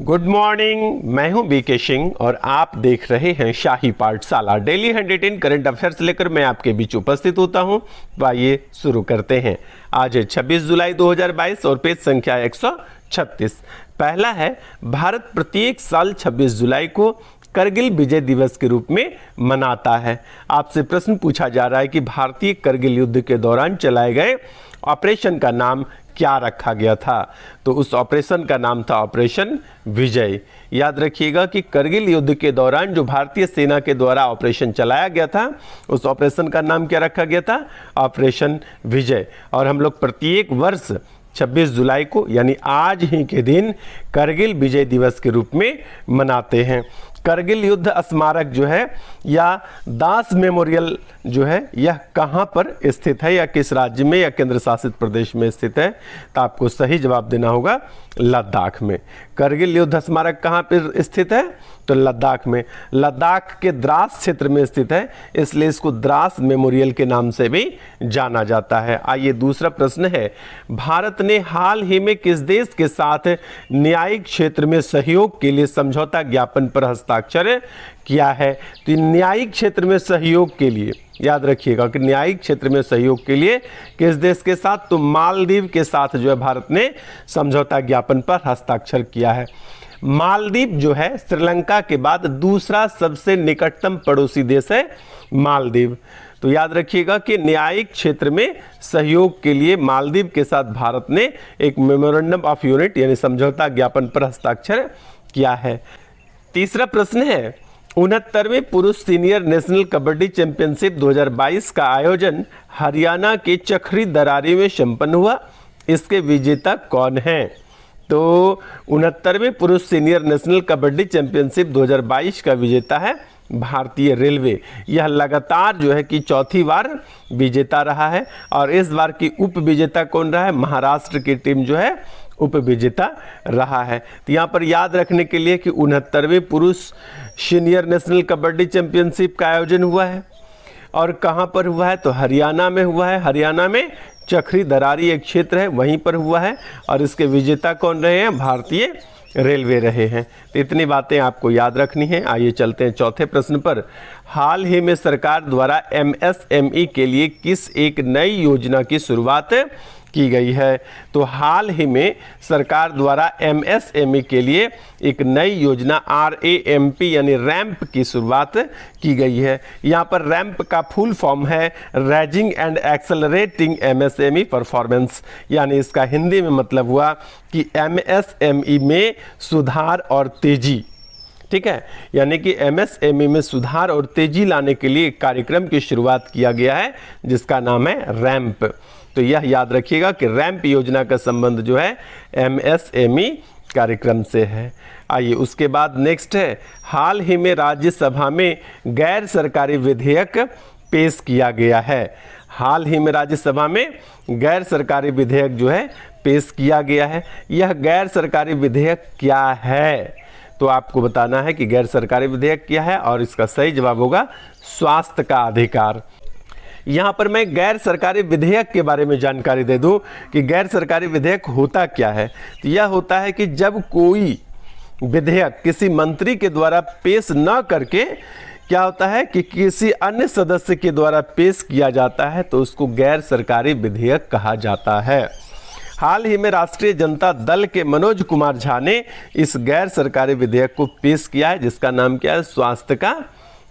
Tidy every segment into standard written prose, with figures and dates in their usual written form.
Good morning, मैं हूं BK Singh और आप देख रहे हैं शाही पाठशाला। डेली 118 करंट अफेयर्स लेकर मैं आपके बीच उपस्थित होता हूं। तो आइए शुरू करते हैं। आज है 26 जुलाई 2022 और पेज संख्या 136। पहला है, भारत प्रत्येक साल 26 जुलाई को करगिल विजय दिवस के रूप में मनाता है। आपसे प्रश्न पूछा जा रहा है कि भारतीय करगिल युद्ध के दौरान चलाए गए ऑपरेशन का नाम क्या रखा गया था। तो उस ऑपरेशन का नाम था ऑपरेशन विजय। याद रखिएगा कि करगिल युद्ध के दौरान जो भारतीय सेना के द्वारा ऑपरेशन चलाया गया था, उस ऑपरेशन का नाम क्या रखा गया था? ऑपरेशन विजय। और हम लोग प्रत्येक वर्ष 26 जुलाई को यानी आज ही के दिन करगिल विजय दिवस के रूप में मनाते हैं। करगिल युद्ध स्मारक जो है या दास मेमोरियल जो है, यह कहाँ पर स्थित है या किस राज्य में या केंद्र शासित प्रदेश में स्थित है? तो आपको सही जवाब देना होगा लद्दाख में। करगिल युद्ध स्मारक कहाँ पर स्थित है? तो लद्दाख में। लद्दाख के द्रास क्षेत्र में स्थित है, इसलिए इसको द्रास मेमोरियल के नाम से भी जाना जाता है। आइए दूसरा प्रश्न है, भारत ने हाल ही में किस देश के साथ न्यायिक क्षेत्र में सहयोग के लिए समझौता ज्ञापन पर हस्ताक्षर किया है? तो न्यायिक क्षेत्र में सहयोग के लिए याद रखिएगा कि न्यायिक क्षेत्र में सहयोग के लिए किस देश के साथ? तो मालदीव के साथ जो है भारत ने समझौता ज्ञापन पर हस्ताक्षर किया है। मालदीव जो है श्रीलंका के बाद दूसरा सबसे निकटतम पड़ोसी देश है मालदीव। तो याद रखिएगा कि न्यायिक क्षेत्र में सहयोग के लिए मालदीव के साथ भारत ने एक मेमोरेंडम ऑफ यूनिट यानी समझौता ज्ञापन पर हस्ताक्षर किया है। तीसरा प्रश्न है, 69वें पुरुष सीनियर नेशनल कबड्डी चैंपियनशिप 2022 का आयोजन हरियाणा के चखरी दरारी में संपन्न हुआ। इसके विजेता कौन हैं? तो 69वें पुरुष सीनियर नेशनल कबड्डी चैंपियनशिप 2022 का विजेता है भारतीय रेलवे। यह लगातार जो है कि चौथी बार विजेता रहा है और इस बार की उप विजेता कौन रहा है? महाराष्ट्र की टीम जो है उप विजेता रहा है। तो यहाँ पर याद रखने के लिए कि 69वें पुरुष सीनियर नेशनल कबड्डी चैंपियनशिप का आयोजन हुआ है और कहाँ पर हुआ है? तो हरियाणा में हुआ है। हरियाणा में चखरी दरारी एक क्षेत्र है, वहीं पर हुआ है और इसके विजेता कौन रहे हैं? भारतीय रेलवे रहे हैं। तो इतनी बातें आपको याद रखनी है। आइए चलते हैं चौथे प्रश्न पर। हाल ही में सरकार द्वारा MSME के लिए किस एक नई योजना की शुरुआत की गई है? तो हाल ही में सरकार द्वारा MSME के लिए एक नई योजना RAMP यानी रैंप की शुरुआत की गई है। यहाँ पर रैंप का फुल फॉर्म है raising and accelerating MSME performance, यानी इसका हिंदी में मतलब हुआ कि MSME में सुधार और तेजी। ठीक है, यानी कि MSME में सुधार और तेजी लाने के लिए एक कार्यक्रम की शुरुआत किया गया है जिसका नाम है रैंप। तो यह याद रखिएगा कि रैंप योजना का संबंध जो है MSME कार्यक्रम से है। आइए उसके बाद नेक्स्ट है, हाल ही में राज्यसभा में गैर सरकारी विधेयक पेश किया गया है। हाल ही में राज्यसभा में गैर सरकारी विधेयक जो है पेश किया गया है। यह गैर सरकारी विधेयक क्या है? तो आपको बताना है कि गैर सरकारी विधेयक क्या है और इसका सही जवाब होगा स्वास्थ्य का अधिकार। यहाँ पर मैं गैर सरकारी विधेयक के बारे में जानकारी दे दूँ कि गैर सरकारी विधेयक होता क्या है। तो यह होता है कि जब कोई विधेयक किसी मंत्री के द्वारा पेश न करके क्या होता है कि किसी अन्य सदस्य के द्वारा पेश किया जाता है तो उसको गैर सरकारी विधेयक कहा जाता है। हाल ही में राष्ट्रीय जनता दल के मनोज कुमार झा ने इस गैर सरकारी विधेयक को पेश किया है जिसका नाम क्या है? स्वास्थ्य का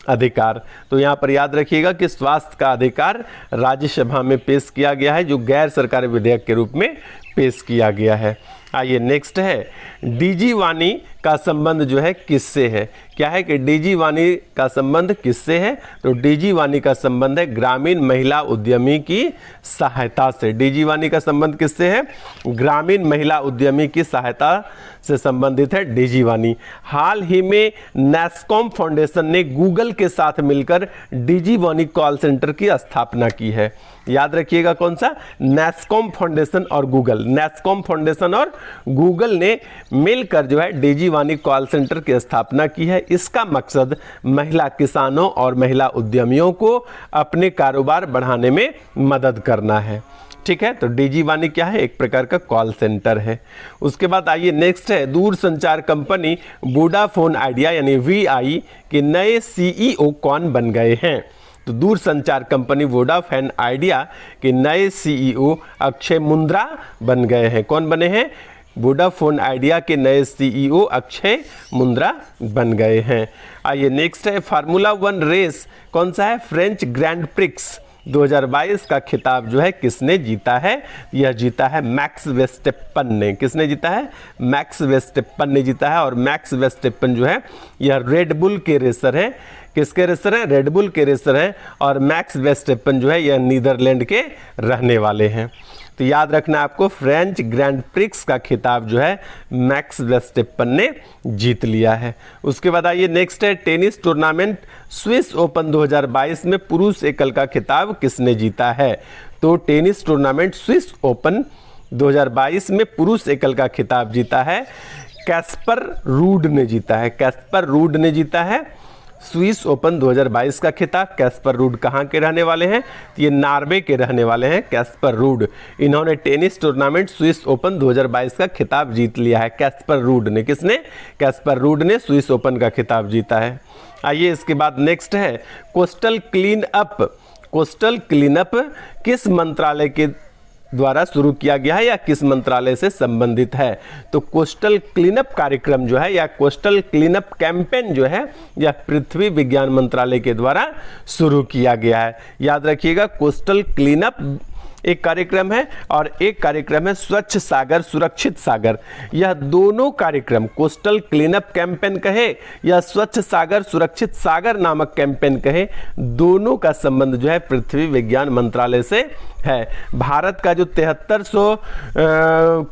अधिकार। तो यहाँ पर याद रखिएगा कि स्वास्थ्य का अधिकार राज्यसभा में पेश किया गया है जो गैर सरकारी विधेयक के रूप में पेश किया गया है। आइए नेक्स्ट है, डीजी वाणी का संबंध जो है किससे है? क्या है कि डीजी वाणी का संबंध किससे है? तो डीजी वाणी का संबंध है ग्रामीण महिला उद्यमी की सहायता से। डीजी वाणी का संबंध किससे है? ग्रामीण महिला उद्यमी की सहायता से संबंधित है डीजी वाणी। हाल ही में नैस्कॉम फाउंडेशन ने गूगल के साथ मिलकर डीजी वाणी कॉल सेंटर की स्थापना की है। याद रखिएगा कौन सा? नैस्कॉम फाउंडेशन और गूगल। नैस्कॉम फाउंडेशन और गूगल ने मिलकर जो है डीजी वाणी कॉल सेंटर की स्थापना की है। इसका मकसद महिला किसानों और महिला उद्यमियों को अपने कारोबार बढ़ाने में मदद करना है। ठीक है। तो डीजी वाणी क्या है? एक प्रकार का कॉल सेंटर है। उसके बाद आइए नेक्स्ट है, दूरसंचार कंपनी वोडाफोन आइडिया यानी वीआई के नए सीईओ कौन बन गए हैं? तो दूरसंचार कंपनी वोडाफोन आइडिया के नए सीईओ अक्षय मुंद्रा बन गए हैं। कौन बने हैं? वोडाफोन आइडिया के नए सीईओ अक्षय मुंद्रा बन गए हैं। आइए नेक्स्ट है, फार्मूला 1 रेस कौन सा है? फ्रेंच ग्रैंड प्रिक्स 2022 का खिताब जो है किसने जीता है? यह जीता है मैक्स वेस्टेपन ने। किसने जीता है? मैक्स वेस्टेपन ने जीता है। और मैक्स वेस्टेपन जो है यह रेडबुल के रेसर हैं। किसके रेसर हैं? रेडबुल के रेसर हैं। और मैक्स वेस्टेपन जो है यह नीदरलैंड के रहने वाले हैं। तो याद रखना आपको, फ्रेंच ग्रैंड प्रिक्स का खिताब जो है मैक्स वेस्टेपन ने जीत लिया है। उसके बाद आइए नेक्स्ट है, टेनिस टूर्नामेंट स्विस ओपन 2022 में पुरुष एकल का खिताब किसने जीता है? तो टेनिस टूर्नामेंट स्विस ओपन 2022 में पुरुष एकल का खिताब जीता है कैस्पर रूड ने जीता है। कैस्पर रूड ने जीता है स्विस ओपन 2022 का खिताब। कैस्पर रूड कहाँ के रहने वाले हैं? ये नॉर्वे के रहने वाले हैं कैस्पर रूड। इन्होंने टेनिस टूर्नामेंट स्विस ओपन 2022 का खिताब जीत लिया है। कैस्पर रूड ने, किसने? कैस्पर रूड ने स्विस ओपन का खिताब जीता है। आइए इसके बाद नेक्स्ट है, coastal clean up. Coastal clean up किस मंत्रालय के द्वारा शुरू किया गया है या किस मंत्रालय से संबंधित है? तो कोस्टल क्लीनअप कार्यक्रम जो है या कोस्टल क्लीनअप कैंपेन जो है यह पृथ्वी विज्ञान मंत्रालय के द्वारा शुरू किया गया है। याद रखिएगा, कोस्टल क्लीनअप एक कार्यक्रम है और एक कार्यक्रम है स्वच्छ सागर सुरक्षित सागर। यह दोनों कार्यक्रम, कोस्टल क्लीनअप कैंपेन कहे या स्वच्छ सागर सुरक्षित सागर नामक कैंपेन कहे, दोनों का संबंध जो है पृथ्वी विज्ञान मंत्रालय से है। भारत का जो 7300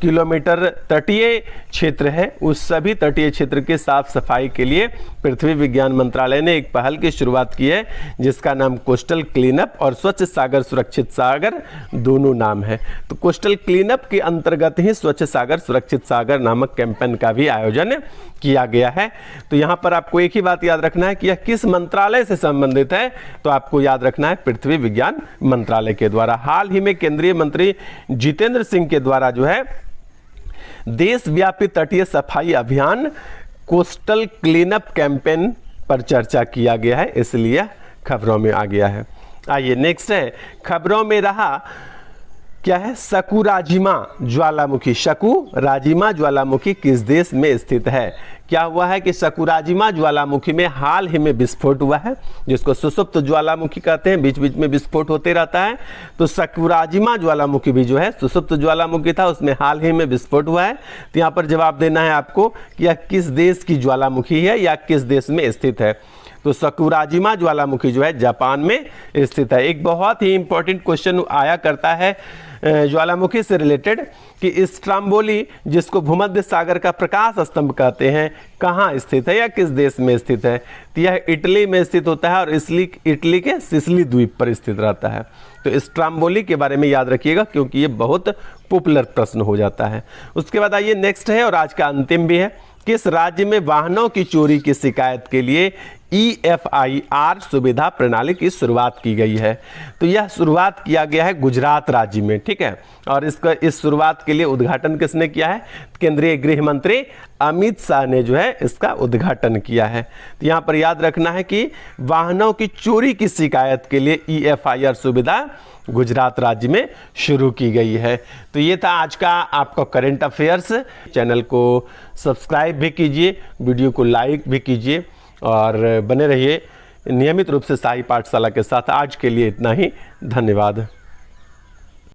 किलोमीटर तटीय क्षेत्र है, उस सभी तटीय क्षेत्र के साफ सफाई के लिए पृथ्वी विज्ञान मंत्रालय ने एक पहल की शुरुआत की है जिसका नाम कोस्टल क्लीनअप और स्वच्छ सागर सुरक्षित सागर दोनों नाम है। तो कोस्टल क्लीनअप के अंतर्गत ही स्वच्छ सागर सुरक्षित सागर नामक कैंपेन का भी आयोजन किया गया है। तो यहाँ पर आपको एक ही बात याद रखना है कि यह किस मंत्रालय से संबंधित है? तो आपको याद रखना है पृथ्वी विज्ञान मंत्रालय के द्वारा। हाल ही में केंद्रीय मंत्री जितेंद्र सिंह के द्वारा जो है देशव्यापी तटीय सफाई अभियान कोस्टल क्लीनअप कैंपेन पर चर्चा किया गया है, इसलिए खबरों में आ गया है। आइए नेक्स्ट है, खबरों में रहा क्या है? सकुराजिमा ज्वालामुखी। सकुराजिमा ज्वालामुखी किस देश में स्थित है? क्या हुआ है कि सकुराजिमा ज्वालामुखी में हाल ही में विस्फोट हुआ है, जिसको सुषुप्त ज्वालामुखी कहते हैं, बीच बीच में विस्फोट होते रहता है। तो सकुराजिमा ज्वालामुखी भी जो है सुषुप्त ज्वालामुखी था, उसमें हाल ही में विस्फोट हुआ है। तो यहाँ पर जवाब देना है आपको कि यह किस देश की ज्वालामुखी है या किस देश में स्थित है। तो सकुराजिमा ज्वालामुखी जो है जापान में स्थित है। एक बहुत ही इंपॉर्टेंट क्वेश्चन आया करता है ज्वालामुखी से रिलेटेड कि स्ट्रोम्बोली, जिसको भूमध्य सागर का प्रकाश स्तंभ कहते हैं, कहाँ स्थित है या किस देश में स्थित है? तो यह इटली में स्थित होता है और इसलिए इटली के सिसिली द्वीप पर स्थित रहता है। तो स्ट्रोम्बोली के बारे में याद रखिएगा क्योंकि ये बहुत पॉपुलर प्रश्न हो जाता है। उसके बाद आइए नेक्स्ट है और आज का अंतिम भी है, किस राज्य में वाहनों की चोरी की शिकायत के लिए EFIR सुविधा प्रणाली की शुरुआत की गई है? तो यह शुरुआत किया गया है गुजरात राज्य में, ठीक है। और इस शुरुआत के लिए उद्घाटन किसने किया है? केंद्रीय गृह मंत्री अमित शाह ने जो है इसका उद्घाटन किया है। तो यहाँ पर याद रखना है कि वाहनों की चोरी की शिकायत के लिए EFIR सुविधा गुजरात राज्य में शुरू की गई है। तो ये था आज का आपका करंट अफेयर्स। चैनल को सब्सक्राइब भी कीजिए, वीडियो को लाइक भी कीजिए और बने रहिए नियमित रूप से शाही पाठशाला के साथ। आज के लिए इतना ही, धन्यवाद।